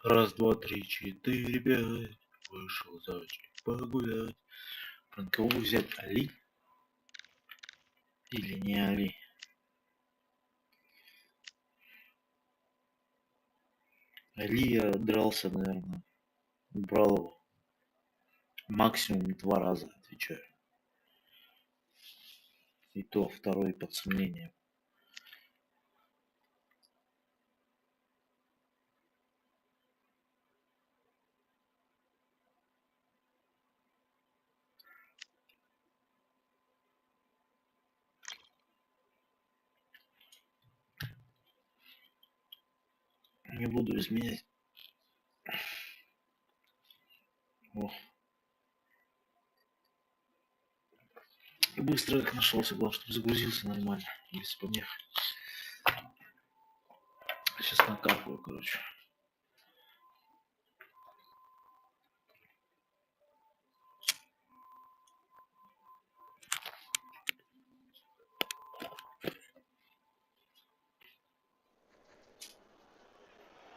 Раз, два, три, четыре, пять. Вышел зайчик погулять. Блин, кого взять? Али? Или не Али? Али я дрался, наверное. Брал его максимум 2 раза, отвечаю. И то второй под сомнением. Не буду изменять. О. И быстро их нашелся, главное, чтобы загрузился нормально, без помех. Сейчас накапываю, короче.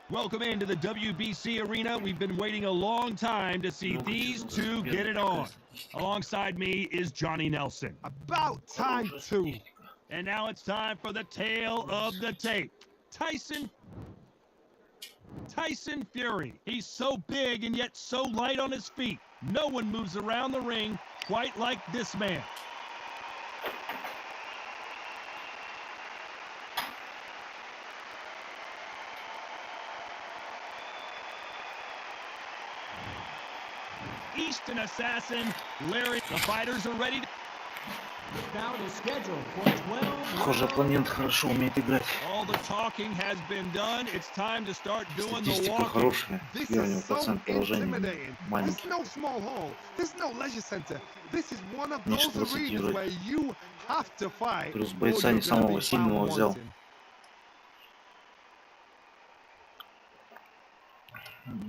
Welcome into the WBC arena. We've been waiting a long time to see these two get it on. Alongside me is Johnny Nelson. About time too. And now it's time for the tale of the tape. Tyson Fury. He's so big and yet so light on his feet. No one moves around the ring quite like this man. Eastern assassin, Larry. The fighters are ready to... Bout is scheduled for 12. Похоже, оппонент хорошо умеет играть. All the talking has been done. It's time to start doing the Статистика walking. хорошая. This Я у него is so процент поражения intimidating. There's маленький. no small hall. There's no leisure center. This is one of Конечно, those arenas процентирует. where you have to fight. Плюс or бойца you're не gonna самого be сильного found взял. wanting.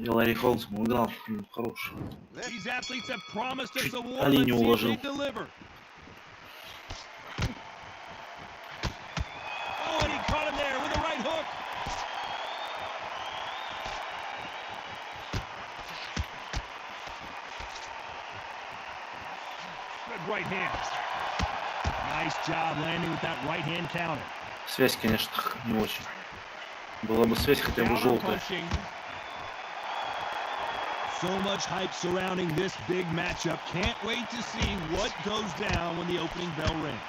И Ларри Холмс играл хороший. These athletes have promised us Чуть a war. Али Let's не see if уложил. they deliver. Oh, and he caught him there with a right hook. Good right hand. Nice job landing with that right hand counter. Связь, конечно, не очень. Была бы связь хотя бы Counter желтая. punching. So much hype surrounding this big matchup. Can't wait to see what goes down when the opening bell rings.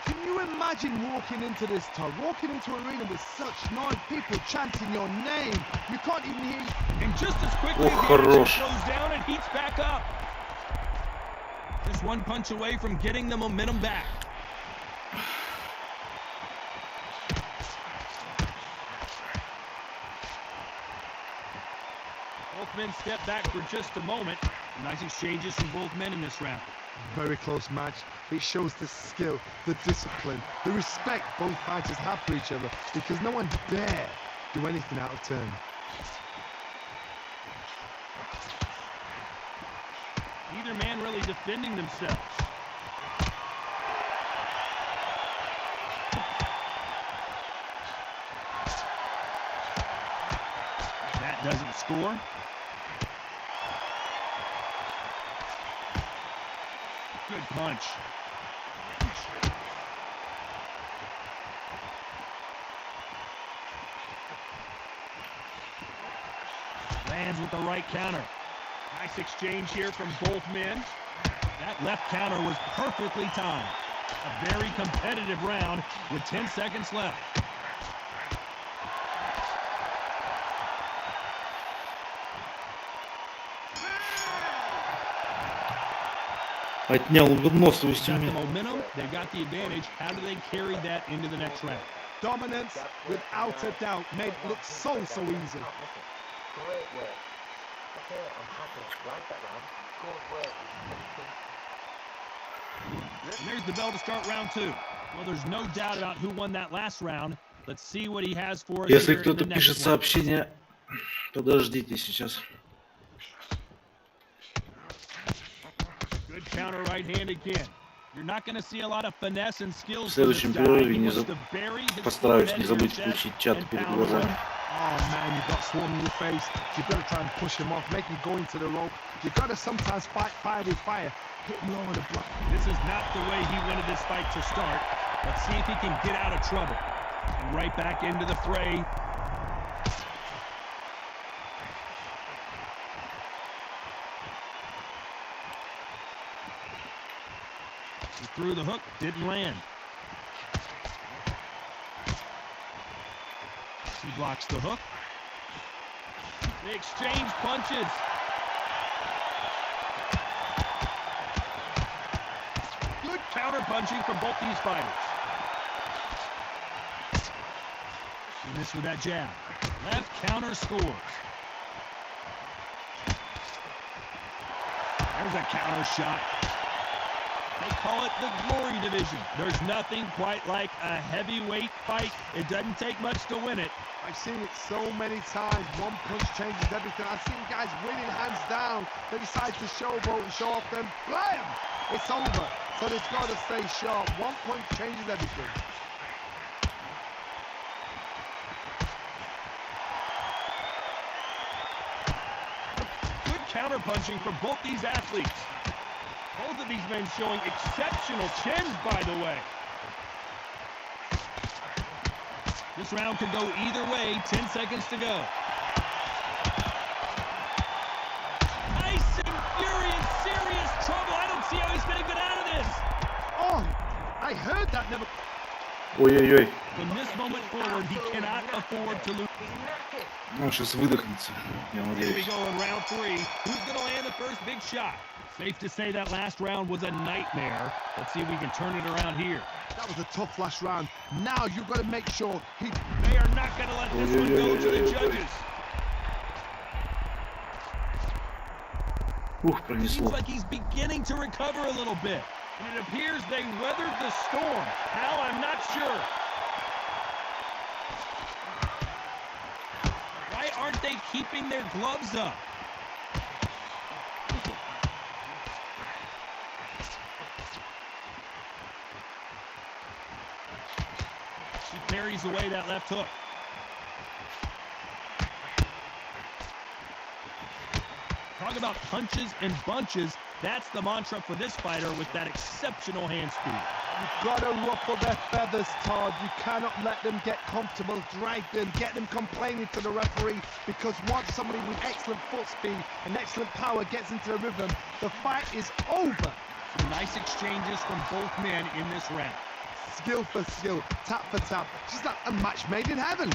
Can you imagine walking into this town, walking into an arena with such noise, people chanting your name? You can't even hear. And just as quickly, Ох, the action хорош. slows down and heats back up. Just one punch away from getting the momentum back. Both men step back for just a moment. Nice exchanges from both men in this round. Very close match. It shows the skill, the discipline, the respect both fighters have for each other because no one dare do anything out of turn. Neither man really defending themselves. That doesn't score. Good punch. Lands with the right counter. Nice exchange here from both men. That left counter was perfectly timed. A very competitive round with 10 seconds left. Отнял выносливость у Got the меня. momentum, they got the advantage. How do they carry that into the next round? Dominance, without a doubt, made it look so easy. Great work. Okay, I'm happy. Like that round. Good work. And there's the bell to start round two. Well, there's no doubt about who won that last round. Let's see what he has for us Если here in the кто-то next пишет one. сообщение, подождите сейчас. Good counter right hand again. You're not going to see a lot of finesse and skills. В следующем перерыве постараюсь не забыть включить чат перед глазами. Oh man, you've got Swarm in your face. You've got to try and push him off, make him go into the rope. You've got to sometimes fight fire with fire. Hit him low on the block. This is not the way he wanted this fight to start. Let's see if he can get out of trouble. And right back into the fray. He threw the hook, didn't land. He blocks the hook. They exchange punches. Good counter punching from both these fighters. He missed with that jab. Left counter scores. There's a counter shot. They call it the glory division. There's nothing quite like a heavyweight fight. It doesn't take much to win it. I've seen it so many times. One punch changes everything. I've seen guys winning hands down. They decide to showboat and show off them. Blam! It's over. So they've got to stay sharp. One punch changes everything. Good counter punching from both these athletes. Both of these men showing exceptional chins, by the way. This round could go either way. 10 seconds to go. Tyson Fury in serious trouble. I don't see how he's going to get out of this. Oh, I heard that never... Ой-ой-ой. From this moment forward, he cannot afford to lose. Он сейчас выдохнется, я Here we надеюсь. go in round 3. Who's going to land the first big shot? Safe to say that last round was a nightmare. Let's see if we can turn it around here. That was a tough last round. Now you've got to make sure he... They are not going to let this one go to the judges. Ух, Seems пронесло. like he's beginning to recover a little bit. And it appears they weathered the storm. How, I'm not sure. Why aren't they keeping their gloves up? She parries away that left hook. Talk about punches and bunches. That's the mantra for this fighter with that exceptional hand speed. You've got to ruffle their feathers, Todd. You cannot let them get comfortable, drag them, get them complaining to the referee, because once somebody with excellent foot speed and excellent power gets into the rhythm, the fight is over. Some nice exchanges from both men in this round. Skill for skill, tap for tap, just like a match made in heaven.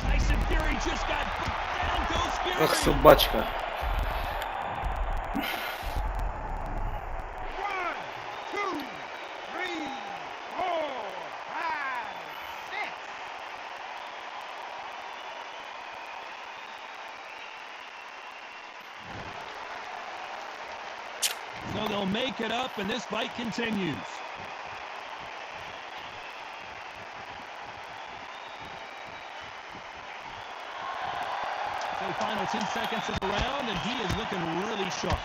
Tyson Fury just got down, goes Fury. Ах, собачка. 1, 2, 3, 4, 5, 6. So they'll make it up, and this fight continues. So final 10 seconds of the round, and he is looking really sharp.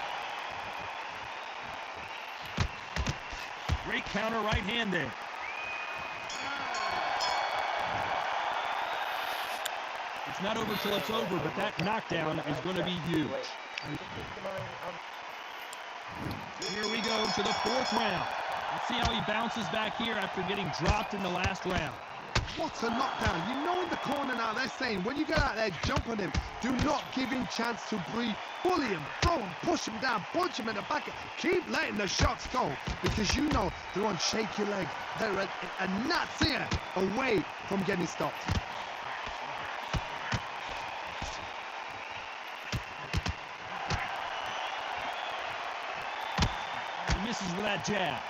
Great counter right hand there. It's not over till it's over, but that knockdown is going to be huge. Here we go to the 4th round. Let's see how he bounces back here after getting dropped in the last round. What a knockdown. You know in the corner now they're saying when you get out there, jump on him. Do not give him chance to breathe. Bully him, throw him, push him down, punch him in the back. Keep letting the shots go, because you know they're on shaky leg. They're a nuts here away from getting stopped. He misses with that jab.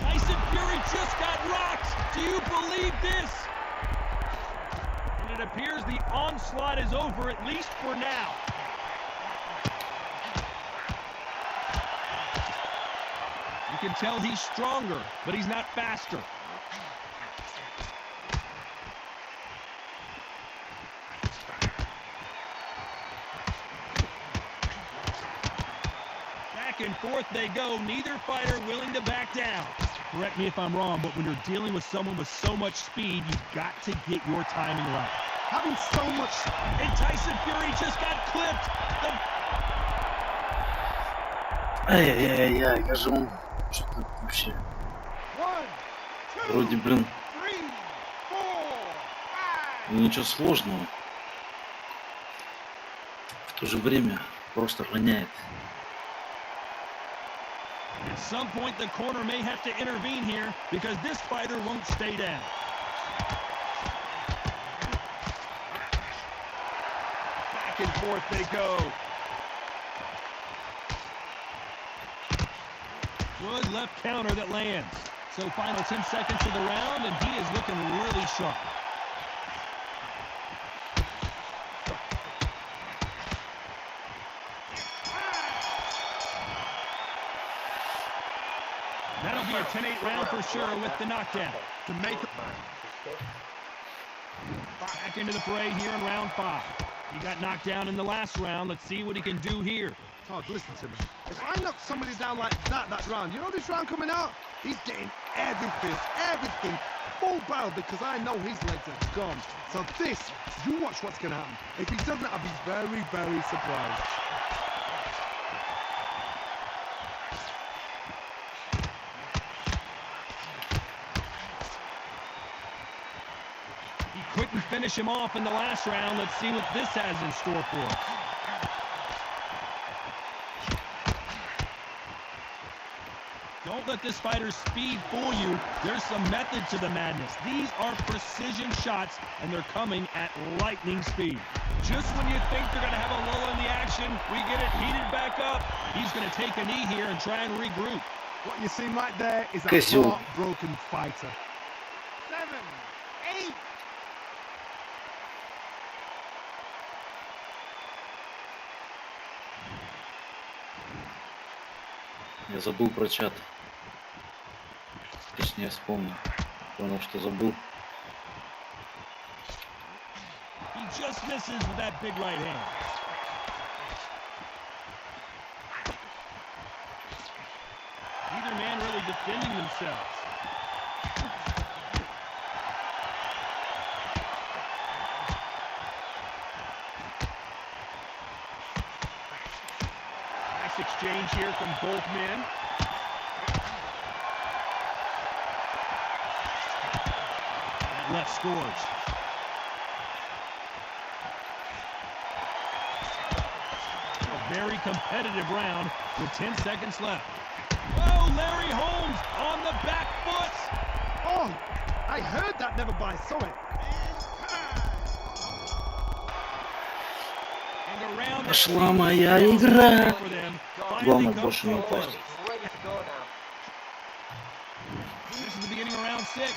Tyson Fury just got rocked. Do you believe this? And it appears the onslaught is over, at least for now. You can tell he's stronger, but he's not faster. Back Back and forth they go. Neither fighter willing to back down. Correct me if I'm wrong, but when you're dealing with someone with so much speed, you've got to get your timing right. Having so much... And Tyson Fury just got clipped. Ай-яй-яй-яй, я же он... Что-то вообще... Вроде, блин... Ничего сложного. В то же время просто роняет. At some point, the corner may have to intervene here because this fighter won't stay down. Back and forth they go. Good left counter that lands. So final 10 seconds of the round, and he is looking really sharp. That'll be a 10-8 round for sure with the knockdown. To make it... Back into the fray here in round 5. He got knocked down in the last round. Let's see what he can do here. Todd, listen to me. If I knock somebody down like that round, you know this round coming out? He's getting everything full barrel because I know his legs are gone. So this, you watch what's going to happen. If he doesn't, I'll be very, very surprised. Couldn't finish him off in the last round. Let's see what this has in store for us. Don't let this fighter's speed fool you. There's some method to the madness. These are precision shots, and they're coming at lightning speed. Just when you think they're going to have a lull in the action, we get it heated back up. He's going to take a knee here and try and regroup. What you see right there is a heartbroken fighter. 7, 8. Я забыл про чат. Точнее, вспомнил. Понял, что забыл. He just misses with that big right hand. Neither man really defending themselves. Nice exchange here from both men. That left scores. A very competitive round with 10 seconds left. Oh, Larry Holmes on the back foot. Oh, I heard that, never by saw it. And a round Пошла моя игра. for them. Главное больше не упасть. This is the beginning of round 6.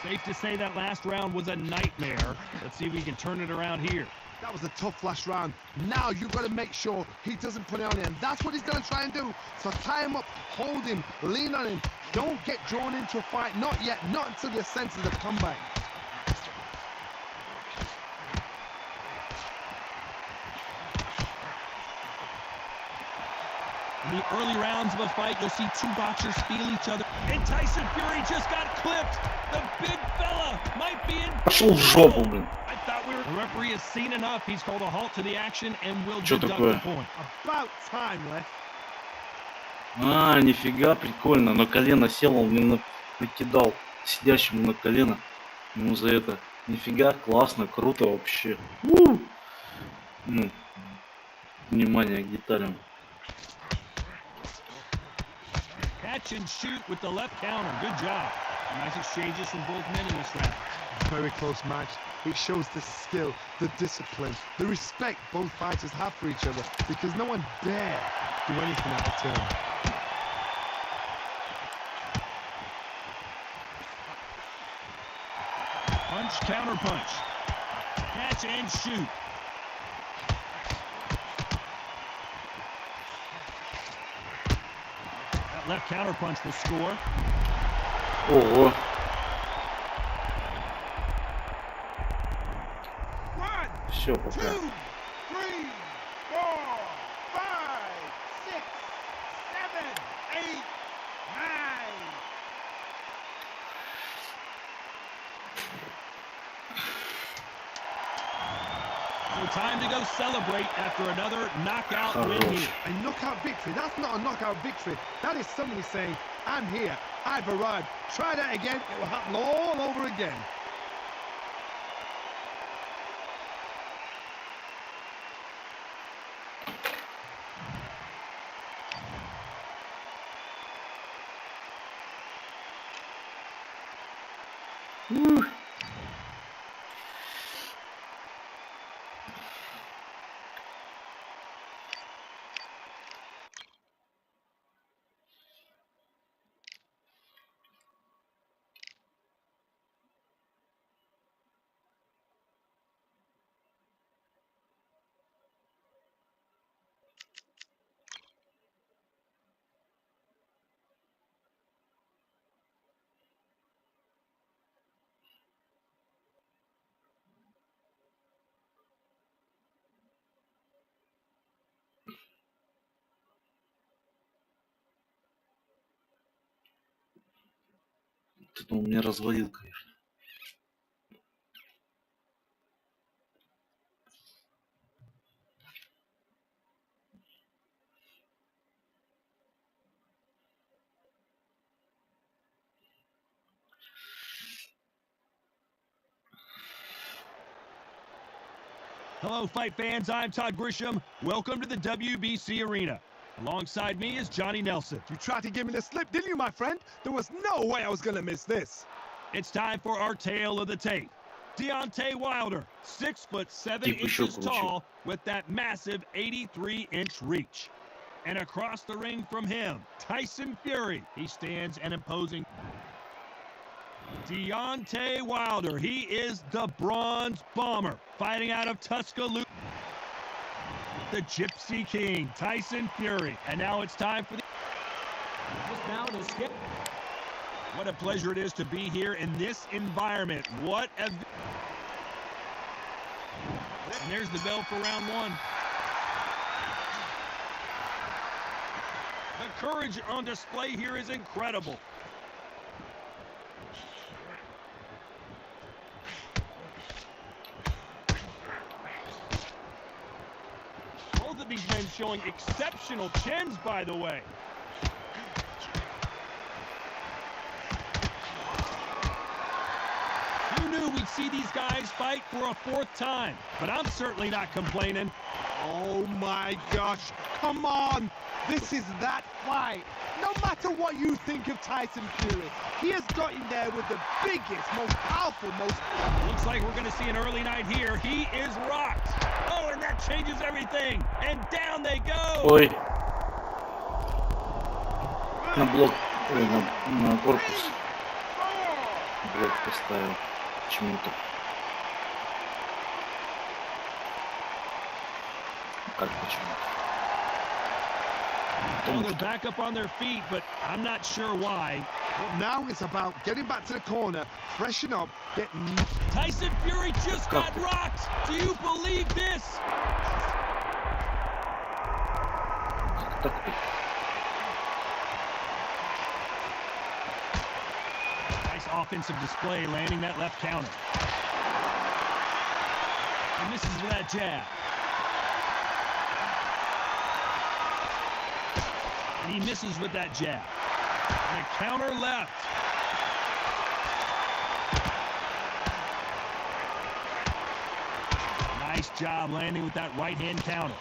Safe to say that last round was a nightmare. Let's see if we can turn it around here. That was a tough last round. Now you've got to make sure he doesn't put it on him. That's what he's going to try and do. So tie him up, hold him, lean on him. Don't get drawn into a fight. Not yet. Not until your senses have come back. In the early rounds of a fight, you'll see two boxers feel each other. And Tyson Fury just got clipped. The big fella might be in. Пошел в жопу, блин. I thought the referee has seen enough. He's called a halt to the action and will Что deduct такое? the point. About time, left. А, нифига, прикольно. На колено сел, он мне прикидал сидящему на колено. Ему за это. Нифига, классно, круто вообще. Ну, внимание к деталям. Catch and shoot with the left counter. Good job. Nice exchanges from both men in this round. Very close match. It shows the skill, the discipline, the respect both fighters have for each other because no one dare do anything out of turn. Punch, counter punch. Catch and shoot. That left counter punch will score. Ого. Все, пока. 2, 3, 4, 5, 6, So time to go celebrate after another knockout win Хорош. here. A knockout victory? That's not a knockout victory. That is somebody saying, I'm here, I've arrived. Try that again, it will happen all over again. Тут он меня разводил, конечно. Hello, fight fans. I'm Todd Grisham. Welcome to the WBC Arena. Alongside me is Johnny Nelson. You tried to give me the slip, didn't you, my friend? There was no way I was going to miss this. It's time for our tale of the tape. Deontay Wilder, 6'7" Тип еще inches круче. tall with that massive 83-inch reach. And across the ring from him, Tyson Fury. He stands an imposing. Deontay Wilder, he is the Bronze Bomber, fighting out of Tuscaloosa. The Gypsy King, Tyson Fury. And now it's time for the... This bout is scheduled. What a pleasure it is to be here in this environment. What a... And there's the bell for round one. The courage on display here is incredible. Both of these men showing exceptional chins, by the way. Who knew we'd see these guys fight for a fourth time? But I'm certainly not complaining. Oh my gosh, come on! This is that fight. No matter what you think of Tyson Fury, he has got in there with the biggest, most powerful, most... Looks like we're going to see an early night here. He is rocked. Oh, and that changes everything. And down they go. Ой. На блок. Ой, на корпус. Блок поставил. Почему-то. Как почему-то? Well, they're back up on their feet, but I'm not sure why. Well, now it's about getting back to the corner, freshen up, getting... Tyson Fury just got rocked. Do you believe this? Так. Nice offensive display, landing that left counter. He misses with that jab. And he misses with that jab. And a counter left. Nice job landing with that right-hand counter.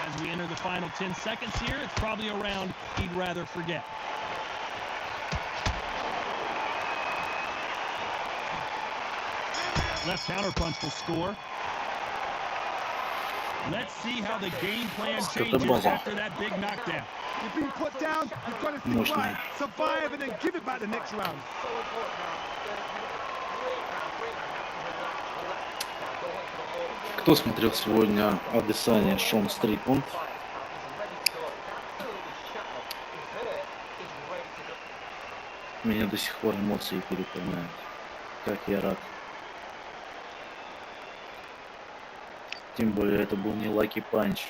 As we enter the final 10 seconds here, it's probably a round he'd rather forget. Left counter punch will score. Let's see how the game plan changes after that big knockdown. You've been put down, you've got to think right, survive, and then give it back the next round. Кто смотрел сегодня описание Шон Стрикленд? Меня до сих пор эмоции переполняют. Как я рад. Тем более это был не лаки панч.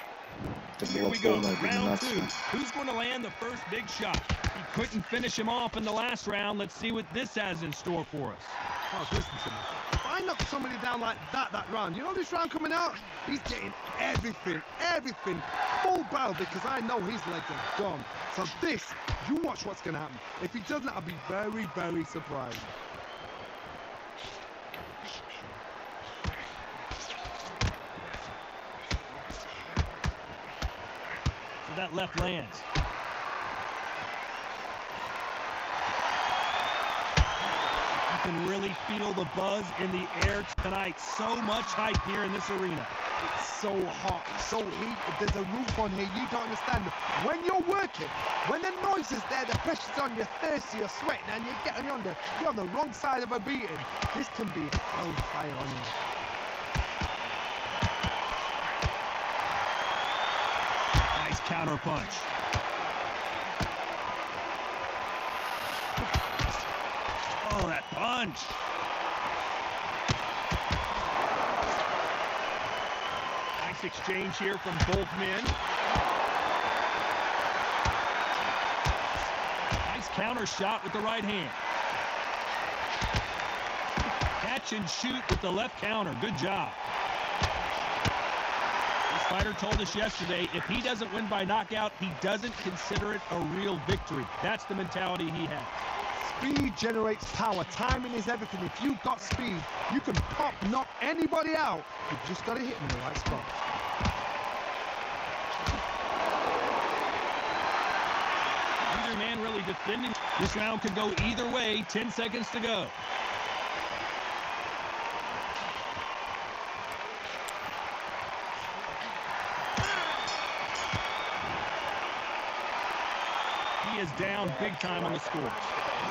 Это Here была we go, полная round two. доминация. Who's going to land the first big shot? He couldn't finish him off in the last round. Let's see what this has in store for us. Oh, listen to me. If I knock somebody down like that round, you know this round coming out? He's getting everything, full barrel, because I know his legs are gone. So this, you watch what's going to happen. If he doesn't, I'll be very, very surprised. So that left lands. You can really feel the buzz in the air tonight. So much hype here in this arena. It's so hot, so heated. There's a roof on here. You don't understand. When you're working, when the noise is there, the pressure's on, you're thirsty, you're sweating, and you're on the wrong side of a beating. This can be hellfire on you. Nice counter punch. Oh, that punch. Nice exchange here from both men. Nice counter shot with the right hand. Catch and shoot with the left counter. Good job. This fighter told us yesterday, if he doesn't win by knockout, he doesn't consider it a real victory. That's the mentality he has. Speed generates power. Timing is everything. If you've got speed, you can knock anybody out. You've just got to hit them in the right spot. Neither man really defending. This round could go either way. 10 seconds to go. He is down big time on the scores.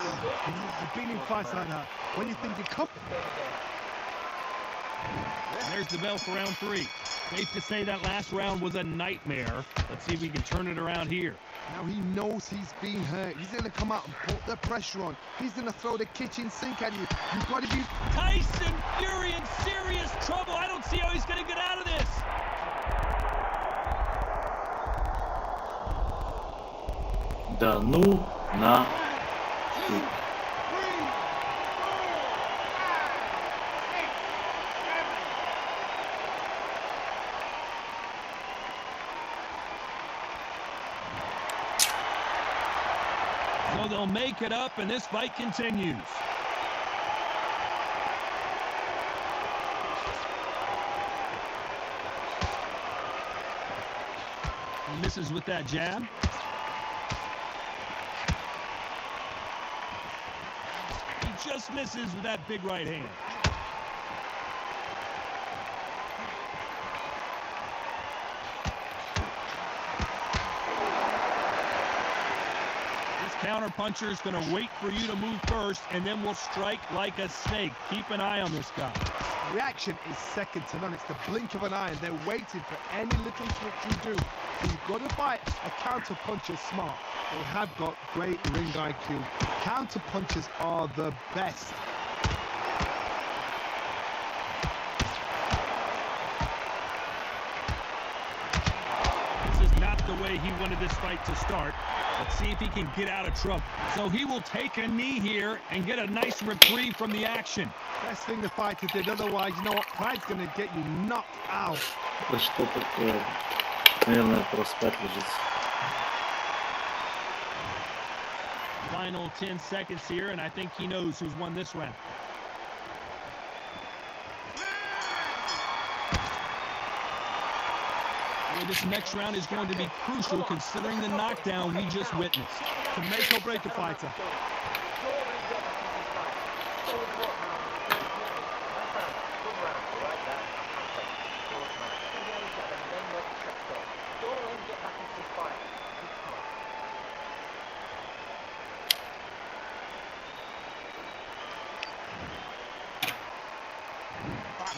You know, I've been in fights like that. When you think you're covered. There's the bell for round three. Safe to say that last round was a nightmare. Let's see if we can turn it around here. Now he knows he's being hurt. He's going to come out and put the pressure on. He's going to throw the kitchen sink at you. You've got to be... Tyson Fury in serious trouble. I don't see how he's going to get out of this. Да ну на... So they'll make it up, and this fight continues. He misses with that jab. He just misses with that big right hand. Counter puncher is going to wait for you to move first, and then will strike like a snake. Keep an eye on this guy. Reaction is second to none. It's the blink of an eye, and they're waiting for any little trick you do. So you've got to fight a counter puncher smart. They have got great ring IQ. Counter punchers are the best. This is not the way he wanted this fight to start. Let's see if he can get out of trouble. So he will take a knee here and get a nice reprieve from the action. Best thing the fighter did. Otherwise, you know what? Pride's going to get you knocked out. Да что такое? Наверное, проспать лежит. Final 10 seconds here, and I think he knows who's won this round. This next round is going to be crucial considering the knockdown we just witnessed. To make or break a fighter.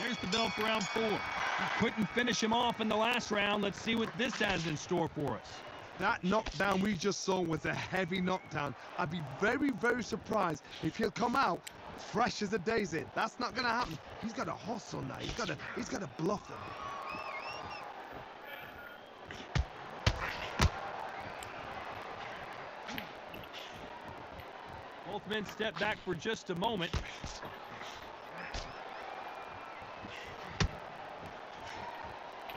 There's the bell for round 4. He couldn't finish him off in the last round. Let's see what this has in store for us. That knockdown we just saw was a heavy knockdown. I'd be very, very surprised if he'll come out fresh as a daisy. That's not going to happen. He's got to hustle now. He's got to bluff them. Both men step back for just a moment.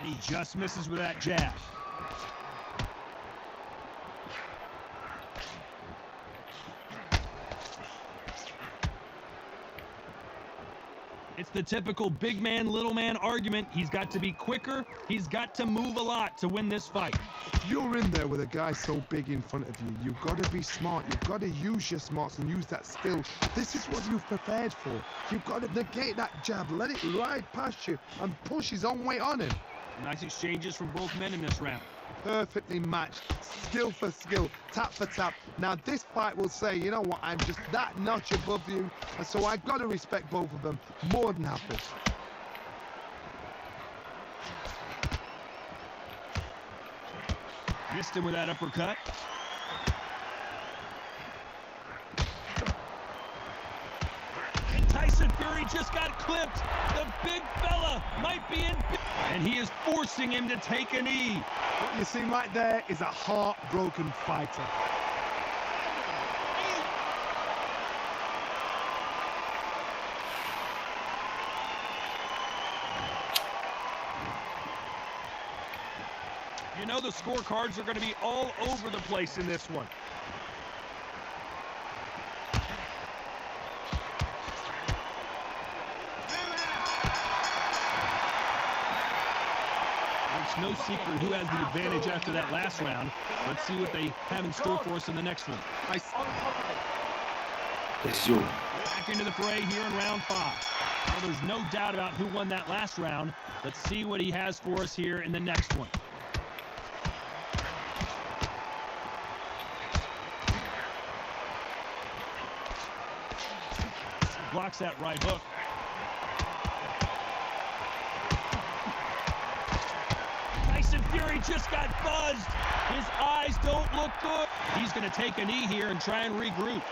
And he just misses with that jab. It's the typical big man, little man argument. He's got to be quicker. He's got to move a lot to win this fight. If you're in there with a guy so big in front of you, you've got to be smart. You've got to use your smarts and use that skill. This is what you've prepared for. You've got to negate that jab, let it ride past you, and push his own weight on him. Nice exchanges from both men in this round. Perfectly matched, skill for skill, tap for tap. Now this fight will say, you know what, I'm just that notch above you, and so I've got to respect both of them more than happy. Missed him with that uppercut. And Tyson Fury just got clipped. The big fella might be in. And he is forcing him to take a knee. What you see right there is a heartbroken fighter. You know the scorecards are going to be all over the place in this one. It's no secret who has the advantage after that last round. Let's see what they have in store for us in the next one. Back into the fray here in round 5. Well, there's no doubt about who won that last round. Let's see what he has for us here in the next one. Blocks that right hook. Tyson Fury just got buzzed. His eyes don't look good. He's going to take a knee here and try and regroup.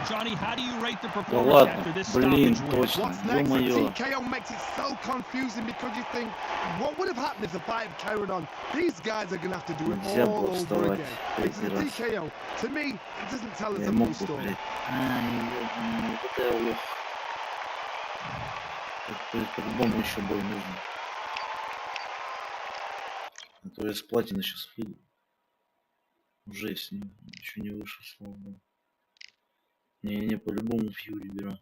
Johnny, how do you rate the performance after this stoppage win? What's next? The TKO makes it so confusing because you think, what would have happened if the fight had carried on? These guys are going to have to do it all over again. It's the TKO. To me, it doesn't tell us a full story. По-любому еще бой нужен. А то я с платины сейчас выйду. Уже с ним еще не вышел, слава богу. Не, по-любому Фьюри беру.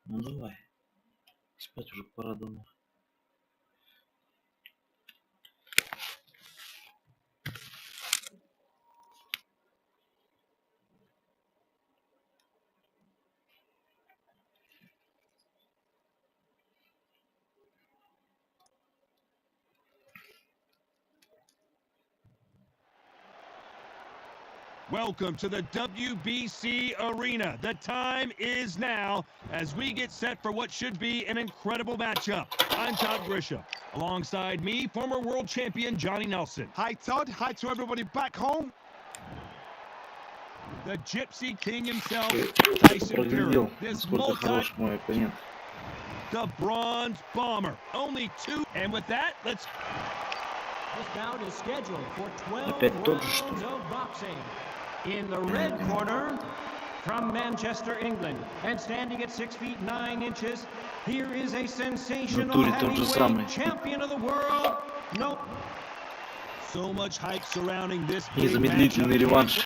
Ну давай. Спать уже пора дома. Welcome to the WBC Arena. The time is now as we get set for what should be an incredible matchup. I'm Todd Grisham. Alongside me, former world champion Johnny Nelson. Hi, Todd. Hi to everybody back home. The Gypsy King himself, Tyson Fury. This the Bronze Bomber. Only 2. And with that, let's... This bout is scheduled for 12 rounds of boxing. In the red corner, from Manchester, England, and standing at 6 feet 9 inches, here is a sensational heavyweight champion of the world. No. So much hype surrounding this big Незамедлительный реванш.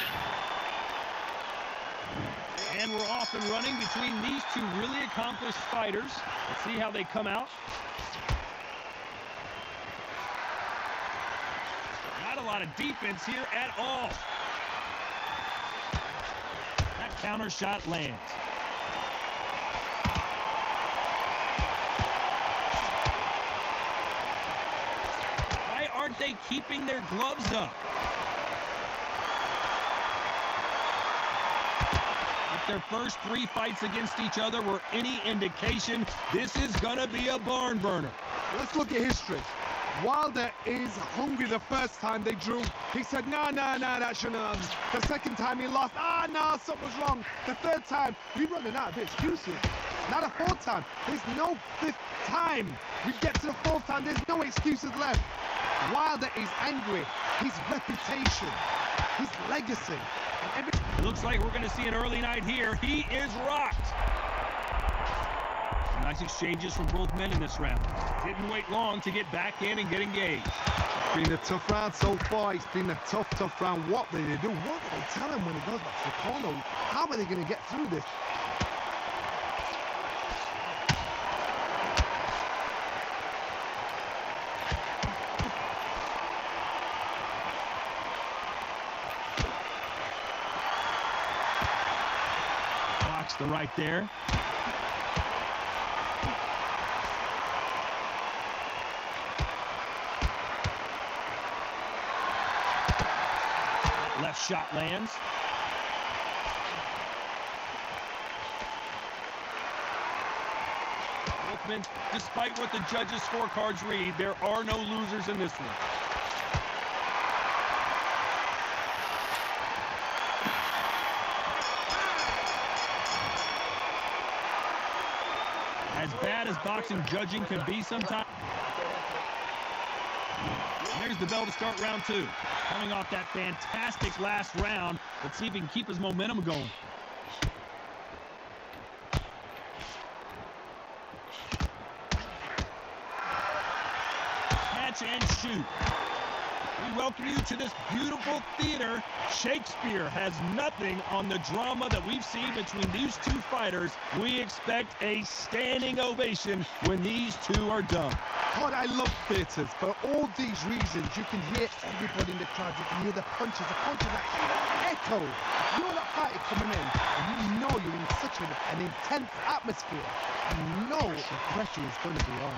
And we're off and running between these two really accomplished fighters. Let's see how they come out. Not a lot of defense here at all. counter shot lands. Why aren't they keeping their gloves up? If their first 3 fights against each other were any indication, this is gonna be a barn burner. Let's look at history. Wilder is hungry the first time they drew. He said, no, that shouldn't have happened. The second time he lost, no, something was wrong. The third time, we're running out of excuses. Now the fourth time, there's no fifth time. We get to the fourth time, there's no excuses left. Wilder is angry. His reputation, his legacy. It looks like we're going to see an early night here. He is rocked. Nice exchanges from both men in this round. Didn't wait long to get back in and get engaged. It's been a tough round so far. It's been a tough round. What will they do? What will they tell him when he goes back to the corner? How are they going to get through this? Blocks the right there. Left shot lands. Both men, despite what the judges' scorecards read, there are no losers in this one. As bad as boxing judging can be sometimes. There's the bell to start round 2. Coming off that fantastic last round. Let's see if he can keep his momentum going. Catch and shoot. We welcome you to this beautiful theater. Shakespeare has nothing on the drama that we've seen between these two fighters. We expect a standing ovation when these two are done. God, I love theatres. For all these reasons, you can hear everybody in the crowd. You can hear the punches that echo. You're that fighter coming in, and you know you're in such an intense atmosphere. You know the pressure is going to be on.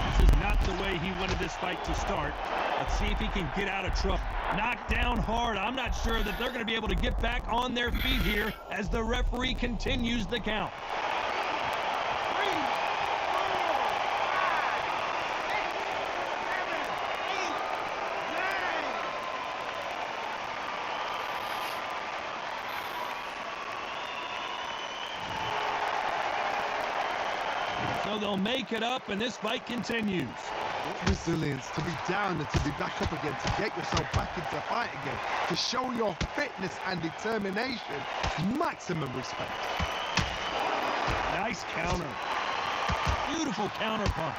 This is not the way he wanted this fight to start. Let's see if he can get out of trouble. Knocked down hard. I'm not sure that they're going to be able to get back on their feet here as the referee continues the count. So they'll make it up, and this fight continues. Resilience, to be down and to be back up again, to get yourself back into the fight again, to show your fitness and determination. Maximum respect. Nice counter. Beautiful counter punch.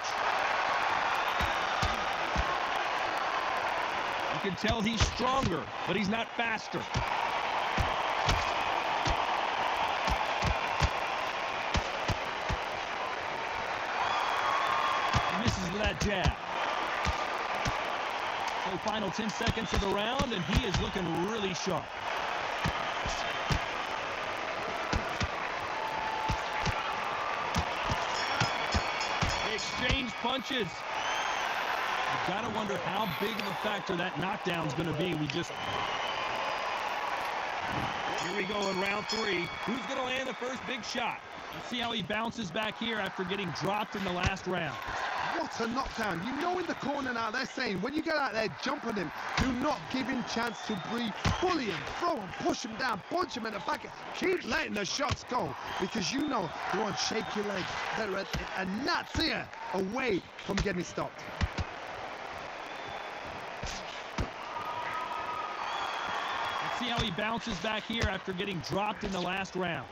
You can tell he's stronger, but he's not faster. With that jab. So final 10 seconds of the round, and he is looking really sharp. They exchange punches. You gotta wonder how big of a factor that knockdown is going to be. Here we go in round 3. Who's going to land the first big shot? Let's see how he bounces back here after getting dropped in the last round. What a knockdown. You know in the corner now they're saying when you get out there, jump on him. Do not give him chance to breathe. Bully him, throw him, push him down, punch him in the back. Keep letting the shots go because you know you want to shake your legs. They're a nuts here away from getting stopped. Let's see how he bounces back here after getting dropped in the last round.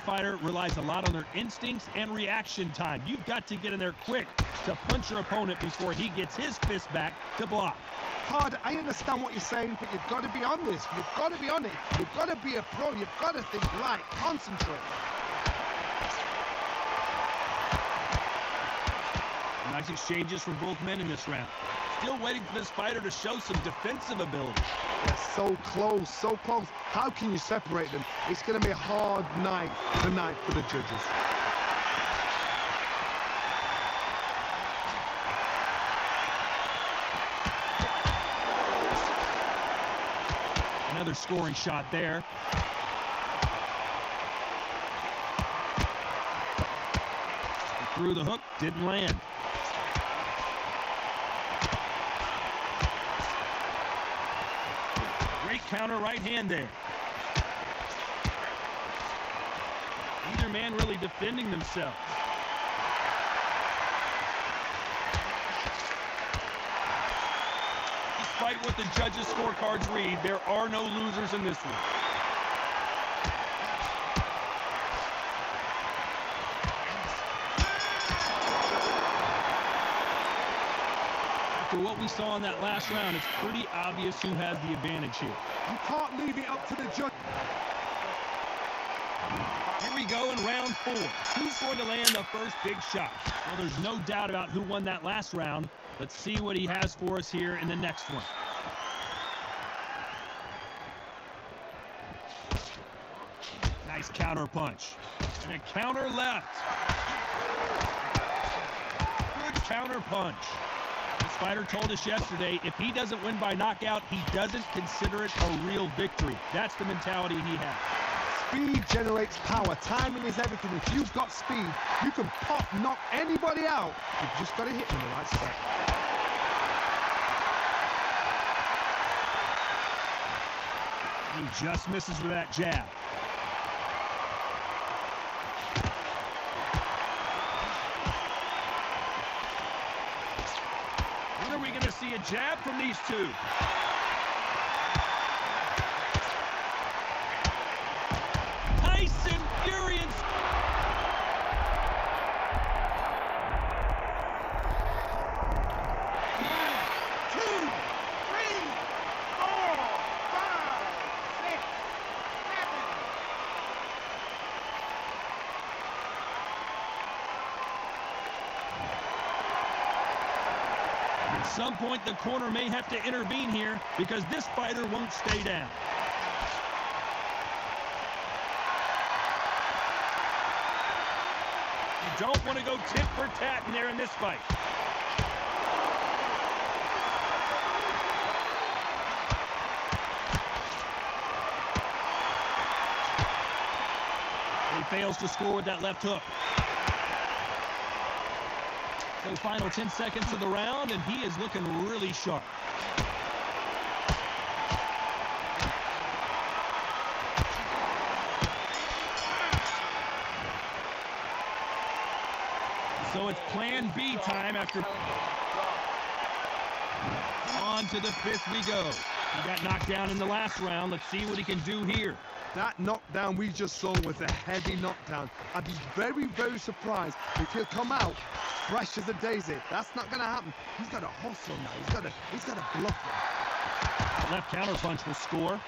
Fighter relies a lot on their instincts and reaction time. You've got to get in there quick to punch your opponent before he gets his fist back to block. Hard, I understand what you're saying, but you've got to be on this. You've got to be on it. You've got to be a pro. You've got to think right. Concentrate. Nice exchanges from both men in this round. Still waiting for this fighter to show some defensive ability. They're so close, so close. How can you separate them? It's going to be a hard night tonight for the judges. Another scoring shot there. Threw the hook, didn't land. Great counter right hand there. Neither man really defending themselves. Despite what the judges' scorecards read, there are no losers in this one. After what we saw in that last round, it's pretty obvious who has the advantage here. You can't leave it up to the judge. Here we go in round 4. Who's going to land the first big shot? Well, there's no doubt about who won that last round. Let's see what he has for us here in the next one. Nice counter punch. And a counter left. Good counter punch. This fighter told us yesterday, if he doesn't win by knockout, he doesn't consider it a real victory. That's the mentality he has. Speed generates power. Timing is everything. If you've got speed, you can knock anybody out. You've just got to hit them in the right spot. He just misses with that jab. When are we going to see a jab from these two? Tyson Fury and... At some point, the corner may have to intervene here because this fighter won't stay down. You don't want to go tit for tat in there in this fight. He fails to score with that left hook. So final 10 seconds of the round, and he is looking really sharp. So it's plan B time after... On to the 5th we go. He got knocked down in the last round. Let's see what he can do here. That knockdown we just saw was a heavy knockdown. I'd be very, very surprised if he'll come out fresh as a daisy. That's not going to happen. He's got a hustle now. He's got a bluff. That left counter punch will score.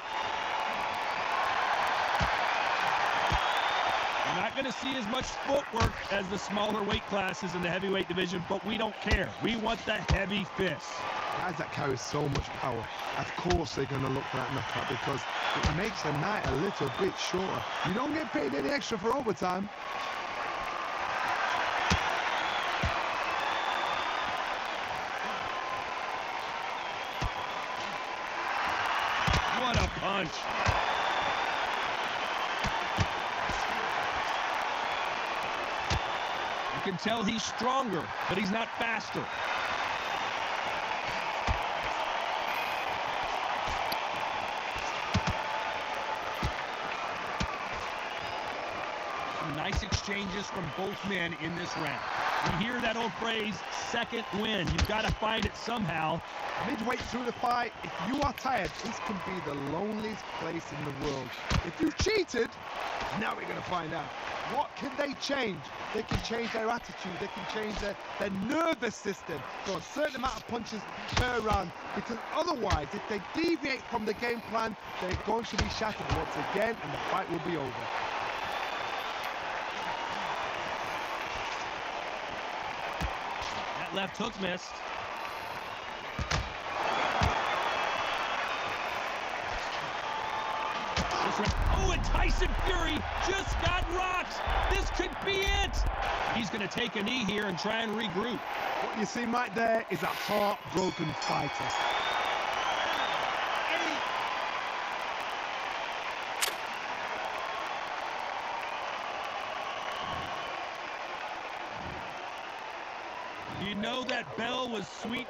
We're not going to see as much footwork as the smaller weight classes in the heavyweight division, but we don't care. We want the heavy fists. Guys that carry so much power, of course they're going to look for that knockout because it makes the night a little bit shorter. You don't get paid any extra for overtime. What a punch. You can tell he's stronger, but he's not faster. Nice exchanges from both men in this round. We hear that old phrase, second win. You've got to find it somehow. Midway through the fight, if you are tired, this can be the loneliest place in the world. If you've cheated, now we're going to find out. What can they change? They can change their attitude. They can change their nervous system. So a certain amount of punches per round. Because otherwise, if they deviate from the game plan, they're going to be shattered once again and the fight will be over. That left hook missed. Oh, and Tyson Fury just got rocked. This could be it. He's going to take a knee here and try and regroup. What you see right there is a heartbroken fighter. You know that bell was sweet.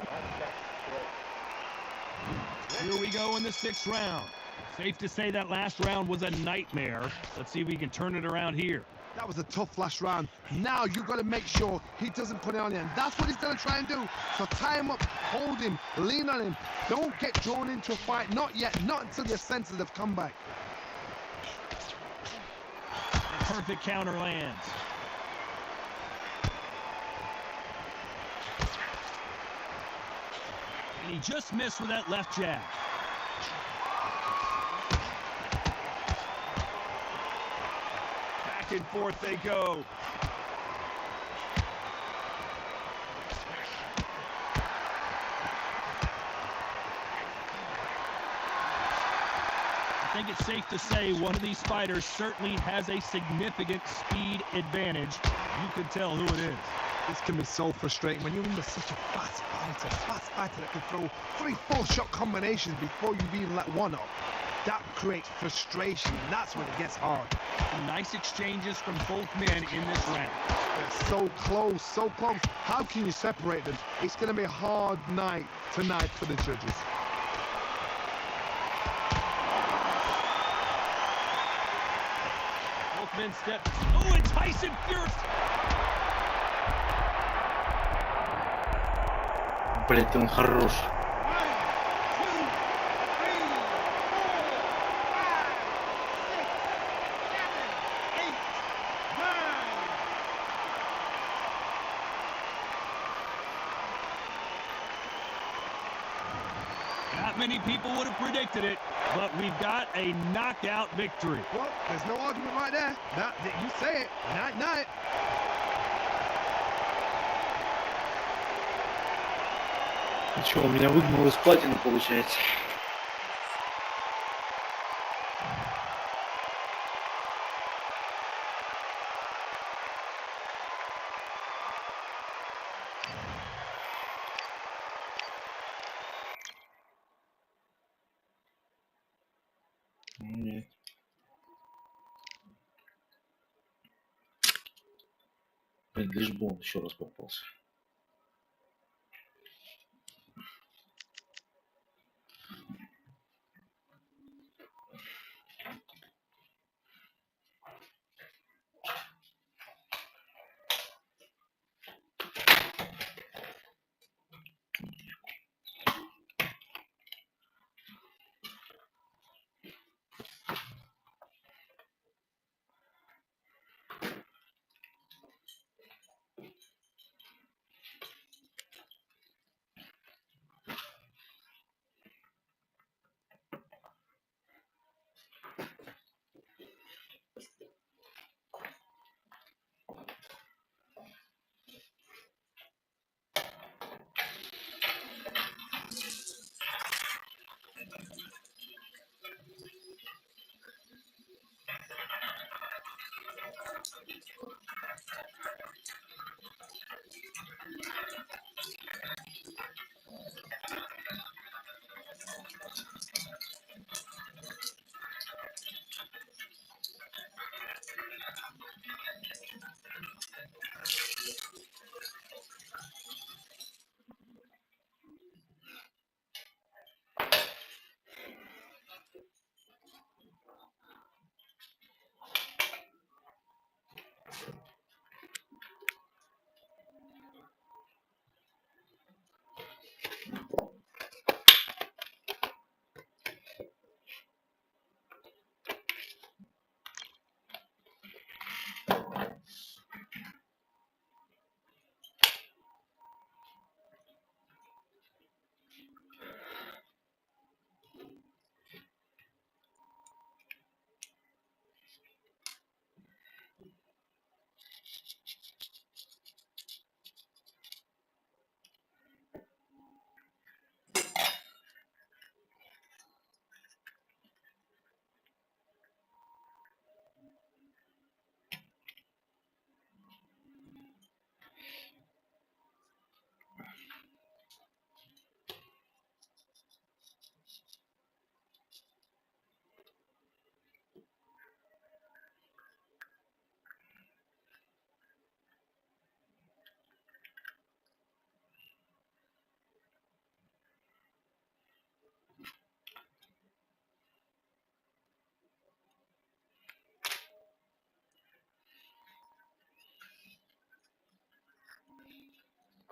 Here we go in the 6th round. Safe to say that last round was a nightmare. Let's see if we can turn it around here. That was a tough last round. Now you've got to make sure he doesn't put it on you, and that's what he's going to try and do. So tie him up, hold him, lean on him. Don't get drawn into a fight. Not yet. Not until your senses have come back. A perfect counter lands. And he just missed with that left jab. Back and forth they go. I think it's safe to say one of these fighters certainly has a significant speed advantage. You can tell who it is. This can be so frustrating when you're under such a fast fighter that can throw 3-4 shot combinations before you've even let one up. That creates frustration, and that's when it gets hard. Nice exchanges from both men in this round. They're so close, so close. How can you separate them? It's going to be a hard night tonight for the judges. Both men step. Oh, and Tyson Fury. Блять, он хорош. Not many people would have predicted it, but we've got a knockout victory. Well, there's no argument right there. You say it. Night. Что, он меня выгнал из платины, получается? Нет. Блин, лишь бы он еще раз попался.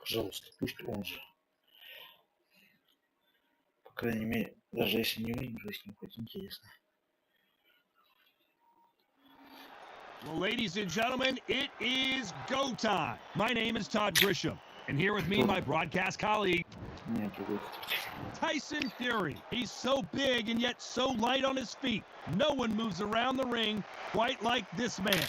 Пожалуйста, пусть он же. По крайней мере, даже если не выиграю, с ним хоть интересно. Well, ladies and gentlemen, it is go time. My name is Todd Grisham, and here with me, my broadcast colleague, Tyson Fury. He's so big and yet so light on his feet. No one moves around the ring quite like this man.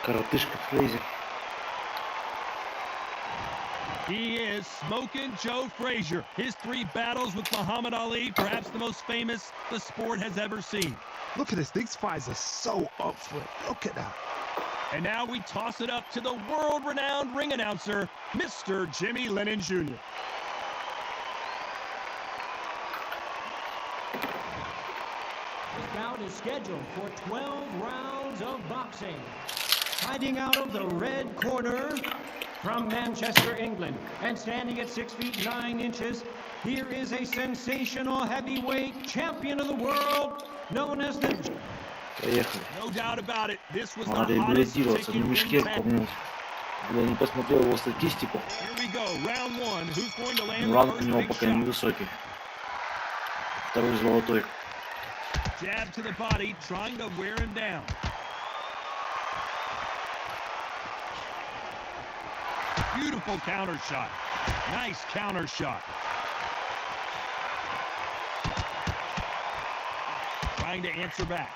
Коротышка Фрейзер. He is Smokin' Joe Frazier. His 3 battles with Muhammad Ali, perhaps the most famous the sport has ever seen. Look at this. These fighters are so up for it. Look at that. And now we toss it up to the world-renowned ring announcer, Mr. Jimmy Lennon Jr. This bout is scheduled for 12 rounds of boxing. Fighting out of the red corner from Manchester, England, and standing at 6 feet 9 inches, here is a sensational heavyweight champion of the world, known as the... Поехали. No doubt about it. This was the Надо hottest реабилитироваться ticket на in мешке, town. помню. Я не посмотрел его статистику. Here we go. Round 1. Who's going to land the Ранг у first него big пока shot? невысокий. Второй золотой. Jab to the body, trying to wear him down. Beautiful counter shot. Nice counter shot. Trying to answer back.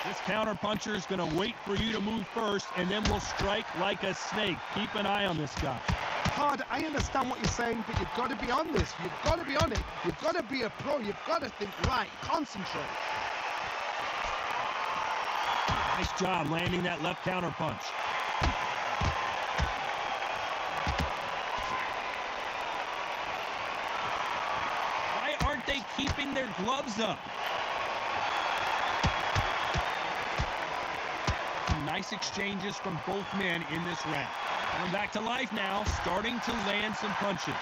This counter puncher is going to wait for you to move first, and then will strike like a snake. Keep an eye on this guy. Todd, I understand what you're saying, but you've got to be on this. You've got to be on it. You've got to be a pro. You've got to think right. Concentrate. Nice job landing that left counter punch. Why aren't they keeping their gloves up? Nice exchanges from both men in this round. Coming back to life now, starting to land some punches.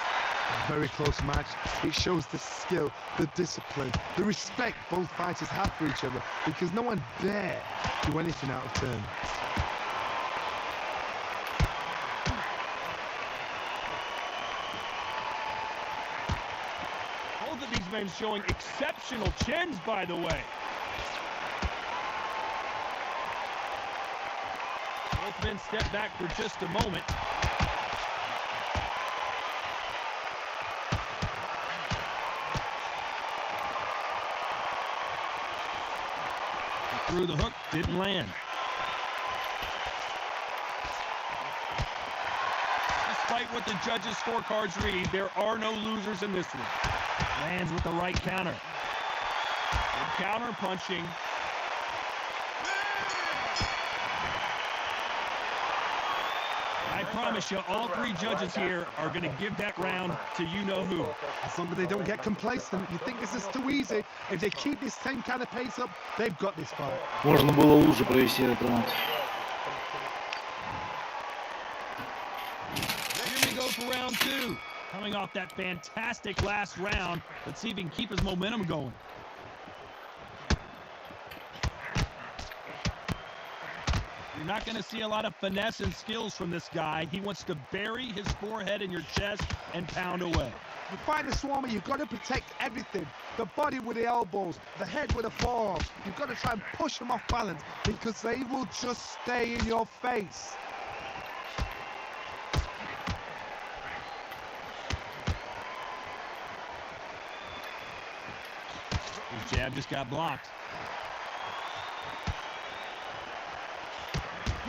Very close match. It shows the skill, the discipline, the respect both fighters have for each other, because no one dare do anything out of turn. Both of these men showing exceptional chins, by the way. Both men step back for just a moment. Through the hook, didn't land. Despite what the judges' scorecards read, there are no losers in this one. Lands with the right counter. Good counter punching. I promise you, all 3 judges here are going to give that round to you-know-who. As long as they don't get complacent, you think this is too easy. If they keep this same kind of pace up, they've got this fight. Можно было лучше провести этот раунд. Here we go for round 2. Coming off that fantastic last round, let's see if he can keep his momentum going. You're not going to see a lot of finesse and skills from this guy. He wants to bury his forehead in your chest and pound away. You fight the Swarmer, you've got to protect everything. The body with the elbows, the head with the forearms. You've got to try and push them off balance, because they will just stay in your face. His jab just got blocked.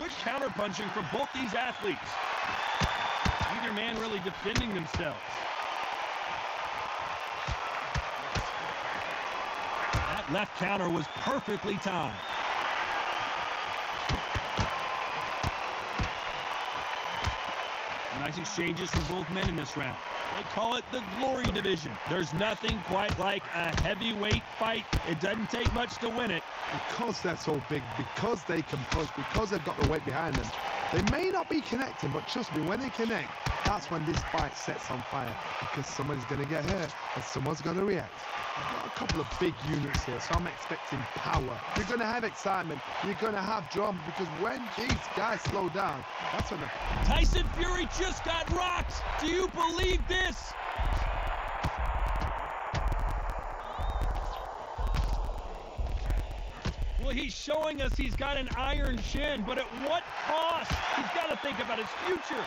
Good counter-punching from both these athletes. Neither man really defending themselves. That left counter was perfectly timed. Nice exchanges from both men in this round. They call it the glory division. There's nothing quite like a heavyweight fight. It doesn't take much to win it. Because they're so big, because they can push, because they've got the weight behind them, They may not be connecting, but trust me, when they connect, that's when this fight sets on fire, because somebody's going to get hurt and someone's going to react. I've got a couple of big units here, so I'm expecting power. You're going to have excitement. You're going to have drama, because when these guys slow down, that's when the... Tyson Fury just got rocked. Do you believe this? Well, he's showing us he's got an iron chin, but at what cost? He's got to think about his future.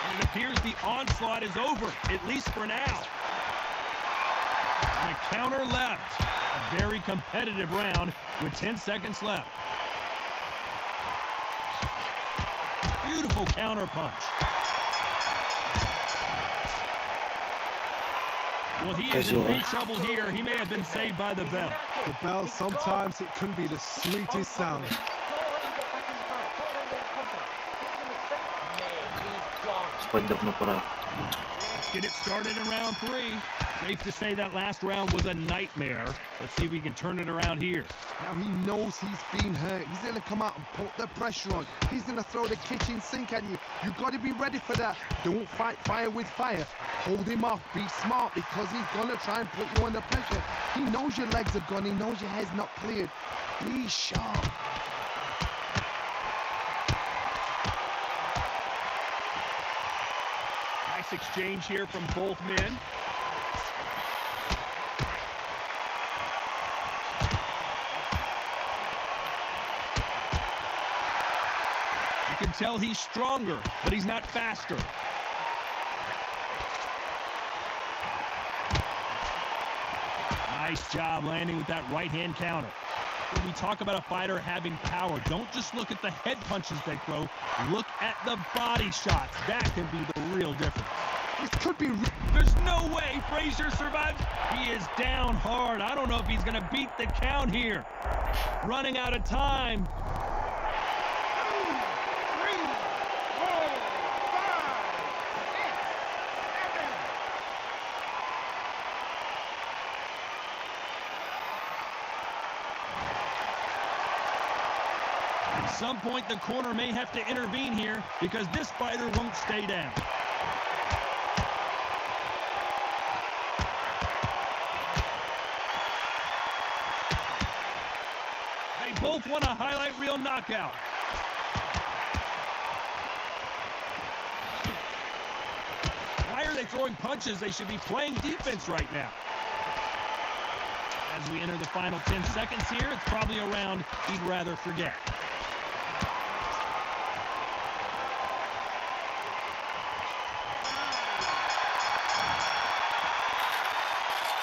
And it appears the onslaught is over, at least for now. And a counter left. A very competitive round with 10 seconds left. Beautiful counter punch. Well, he is in big trouble here. He may have been saved by the bell. The bell, sometimes it can be the sweetest sound. Спать давно пора. Let's get it started in round 3. Safe to say that last round was a nightmare. Let's see if we can turn it around here. Now he knows he's been hurt. He's going to come out and put the pressure on. He's going to throw the kitchen sink at you. You've got to be ready for that. Don't fight fire with fire. Hold him off. Be smart, because he's going to try and put you under pressure. He knows your legs are gone. He knows your head's not cleared. Be sharp. Nice exchange here from both men. You can tell he's stronger, but he's not faster. Nice job landing with that right-hand counter. When we talk about a fighter having power, don't just look at the head punches they throw. Look at the body shots. That can be the real difference. This could be... There's no way Frazier survived. He is down hard. I don't know if he's going to beat the count here. Running out of time. At some point, the corner may have to intervene here, because this fighter won't stay down. They both want a highlight reel knockout. Why are they throwing punches? They should be playing defense right now. As we enter the final 10 seconds here, it's probably a round he'd rather forget.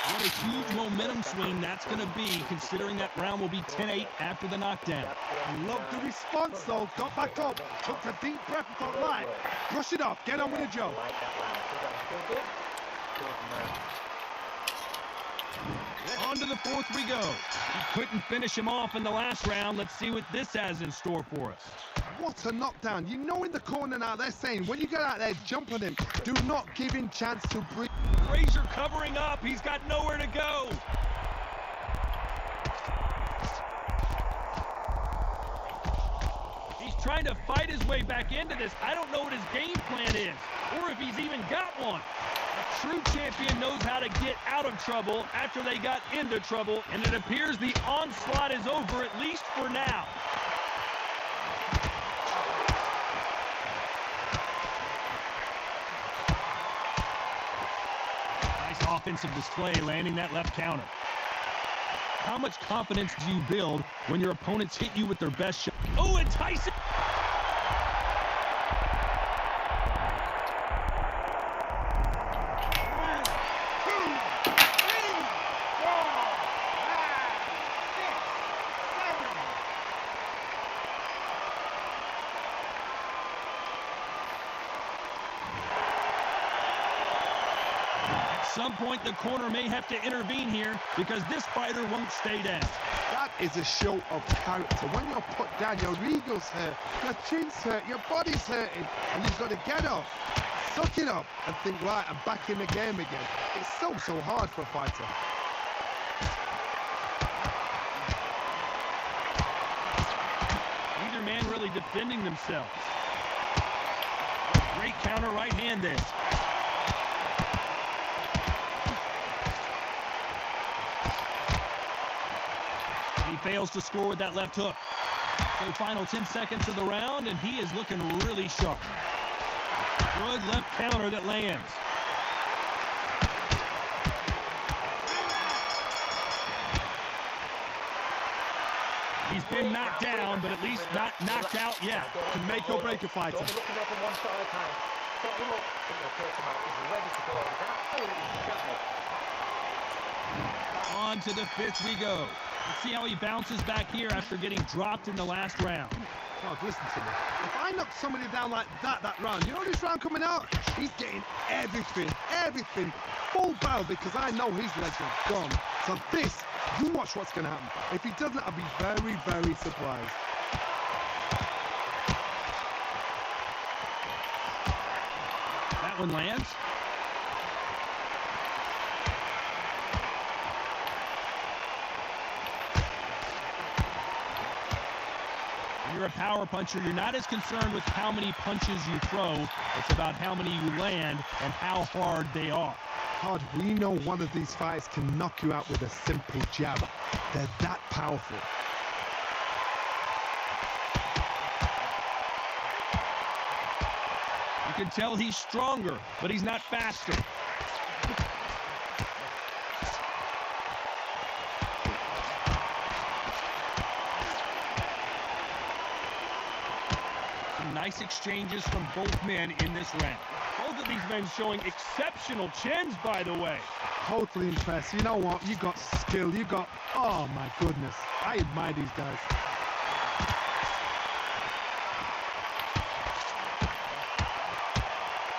What a huge momentum swing that's going to be, considering that round will be 10-8 after the knockdown. I love the response, though. Got back up, took a deep breath and thought, right, brush it off, get on with the job. On to the fourth we go. He couldn't finish him off in the last round. Let's see what this has in store for us. What a knockdown. You know in the corner now they're saying, when you get out there, jump on him. Do not give him chance to breathe. Frazier covering up. He's got nowhere to go. He's trying to fight his way back into this. I don't know what his game plan is, or if he's even got one. A true champion knows how to get out of trouble after they got into trouble, and it appears the onslaught is over, at least for now. Nice offensive display, landing that left counter. How much confidence do you build when your opponents hit you with their best shot? Oh, and Tyson! At some point, the corner may have to intervene here, because this fighter won't stay down. That is a show of character. When you're put down, your ego's hurt, your chin's hurt, your body's hurting, and you've got to get up, suck it up, and think, right, I'm back in the game again. It's so hard for a fighter. Neither man really defending themselves. Great counter right hand there. He fails to score with that left hook. So final 10 seconds of the round, and he is looking really sharp. Good left counter that lands. He's been knocked down, but at least not knocked out yet. Can make or break a fighter. Don't be looking at him one shot at a time. Set him up, and you'll take him out. He's ready to go. He's absolutely shattered. On to the fifth we go. Let's see how he bounces back here after getting dropped in the last round. God, listen to me. If I knock somebody down like that round, you know this round coming out? He's getting everything, full barrel, because I know his legs are gone. So this, you watch what's going to happen. If he doesn't, I'll be very, very surprised. That one lands. When you're a power puncher, you're not as concerned with how many punches you throw. It's about how many you land and how hard they are. Todd, we know one of these fighters can knock you out with a simple jab. They're that powerful. You can tell he's stronger, but he's not faster. Some nice exchanges from both men in this round. Both of these men showing exceptional chins, by the way. Totally impressed. You know what? You got skill. You got... Oh, my goodness. I admire these guys.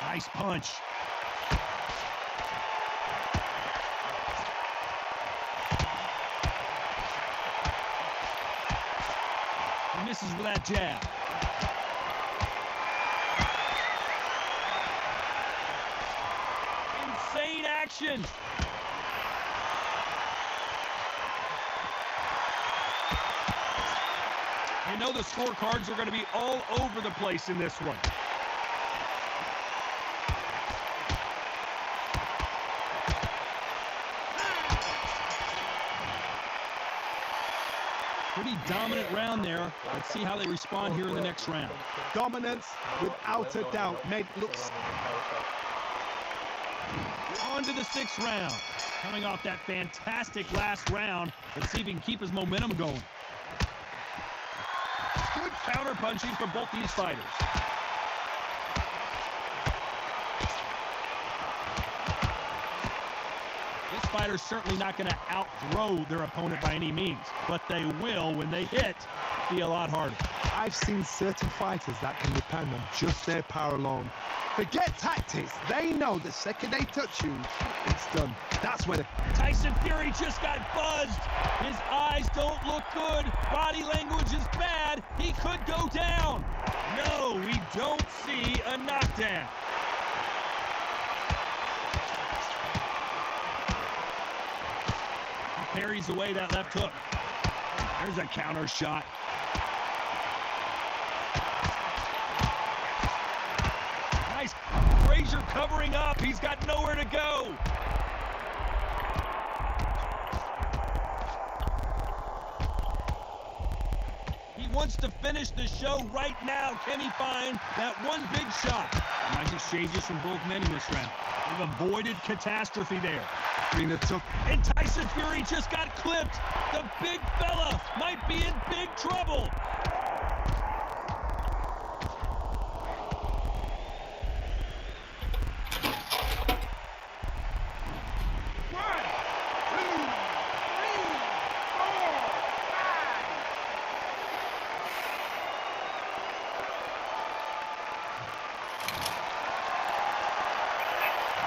Nice punch. He misses with that jab. Insane action. You know the scorecards are going to be all over the place in this one. Pretty dominant round there. Let's see how they respond here in the next round. Dominance, without a doubt, made looks... On to the sixth round. Coming off that fantastic last round. Let's see if he can keep his momentum going. Good counter punching from both these fighters. This fighter's certainly not going to outthrow their opponent by any means, but they will, when they hit, be a lot harder. I've seen certain fighters that can depend on just their power alone. Forget tactics. They know the second they touch you, it's done. That's when Tyson Fury just got buzzed. His eyes don't look good. Body language is bad. He could go down. No, we don't see a knockdown. He parries away that left hook. There's a counter shot. Nice. Frazier covering up. He's got nowhere to go. He wants to finish the show right now. Can he find that one big shot? Nice exchanges from both men in this round. They've avoided catastrophe there. And Tyson Fury just got clipped. The big fella might be in big trouble.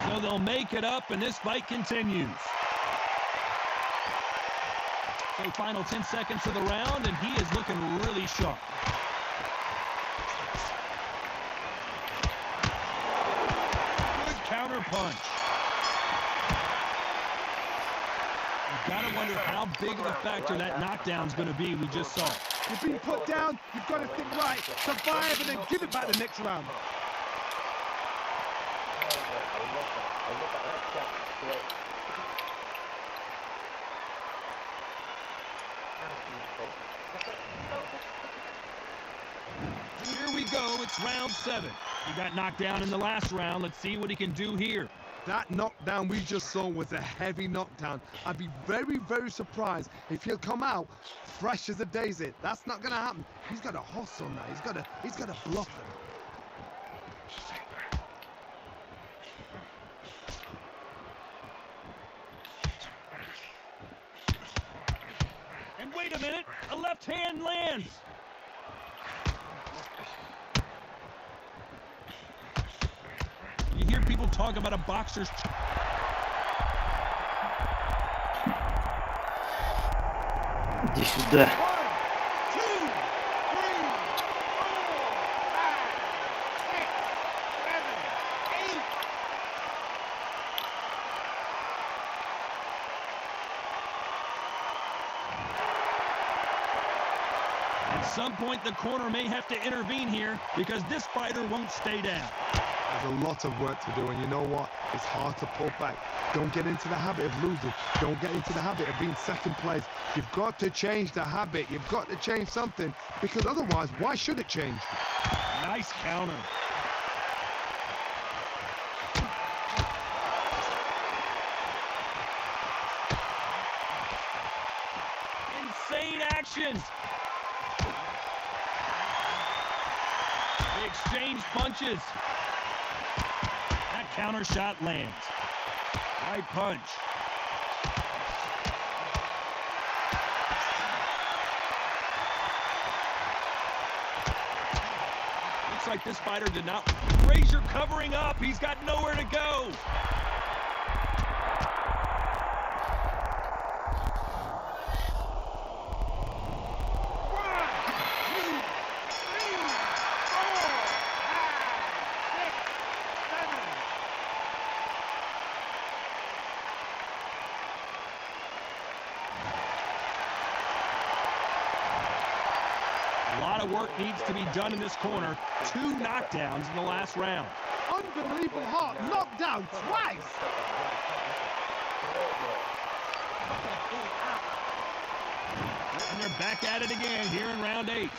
So they'll make it up, and this fight continues. So final 10 seconds of the round, and he is looking really sharp. Good counter punch. You've got to wonder how big of a factor that knockdown's going to be. We just saw. You've been put down. You've got to think right. Survive and then give it back the next round. look at that shot. Great. Here we go. It's round 7. He got knocked down in the last round. Let's see what he can do here. That knockdown we just saw was a heavy knockdown. I'd be very, very surprised if he'll come out fresh as a daisy. That's not going to happen. He's got a hustle now. He's got to bluff him. And wait a minute, a left hand lands. You hear people talk about a boxer's... Иди сюда. At some point, the corner may have to intervene here because this fighter won't stay down. There's a lot of work to do, and you know what? It's hard to pull back. Don't get into the habit of losing. Don't get into the habit of being second place. You've got to change the habit. You've got to change something, because otherwise, why should it change? Nice counter. Insane actions. They exchange punches. That counter shot lands. Right punch. Looks like this fighter did not. Frazier covering up. He's got nowhere to go. A lot of work needs to be done in this corner. 2 knockdowns in the last round. Unbelievable hard knockdown twice. And they're back at it again here in round 8.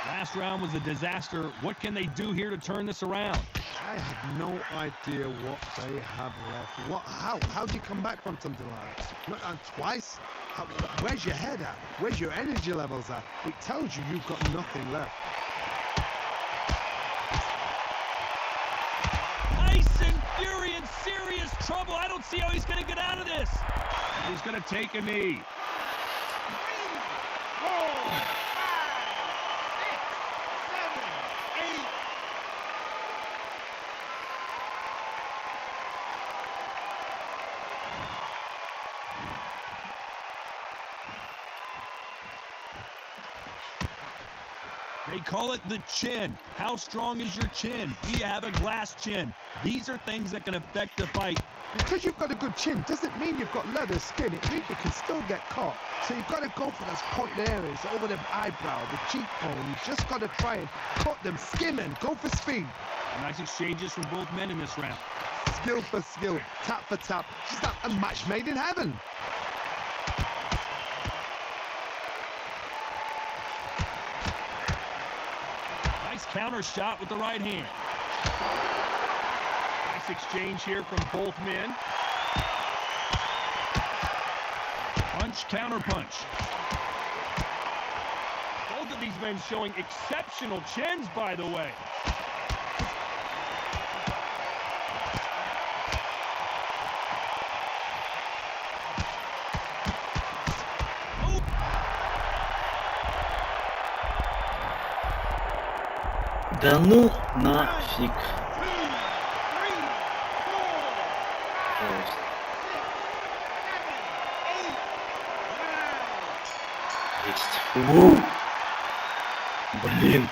Last round was a disaster. What can they do here to turn this around? I have no idea what they have left. How do you come back from something like that? Knockdown twice? Where's your head at? Where's your energy levels at? It tells you you've got nothing left. Tyson Fury in serious trouble. I don't see how he's going to get out of this. He's going to take a knee. 3, 4, 5, 6, 7, 8. They call it the chin. How strong is your chin? Do you have a glass chin? These are things that can affect the fight. Because you've got a good chin doesn't mean you've got leather skin. It means you can still get caught. So you've got to go for those pointed areas over the eyebrow, the cheekbone. You've just got to try and cut them, skim and go for speed. Nice exchanges from both men in this round. Skill for skill, tap for tap. Just like a match made in heaven. Nice counter shot with the right hand. Nice exchange here from both men. Punch, counter punch. Both of these men showing exceptional chins, by the way. Да ну нафиг. Пожалуйста. Есть. Блин.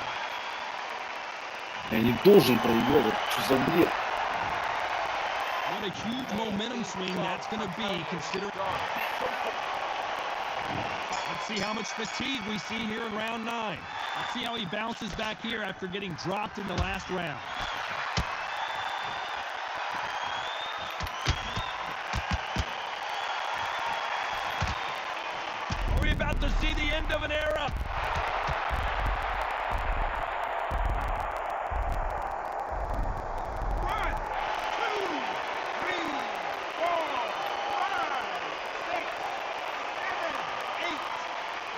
Я не должен проигрывать. Что за бред? What a huge momentum swing that's going to be, considering. Let's see how much fatigue we see here in round 9. Let's see how he bounces back here after getting dropped in the last round. about to see the end of an era. One, two, three, four, five, six, seven, eight,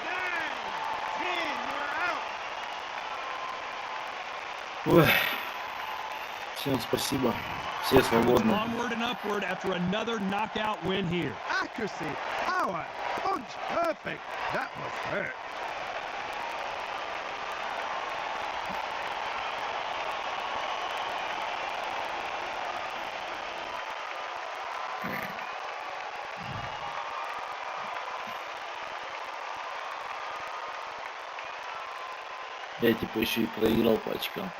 nine, 10. You're out. Ой. Всем спасибо. Все свободны. Onward and upward after another knockout win here. Accuracy, power, punch, perfect. That was hurt. Я типа еще и проиграл по очкам.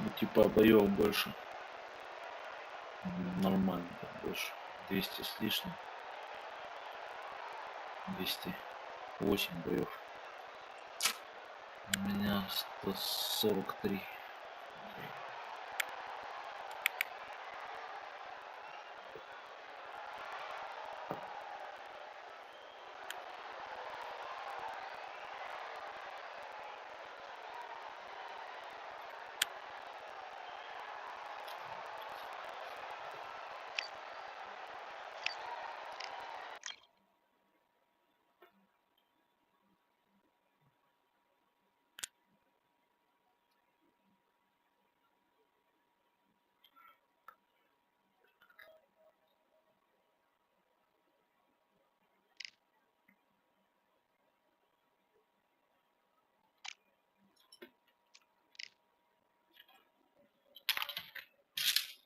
Ну, типа боев больше. Нормально так больше. 200 с лишним. 208 боев. У меня 143.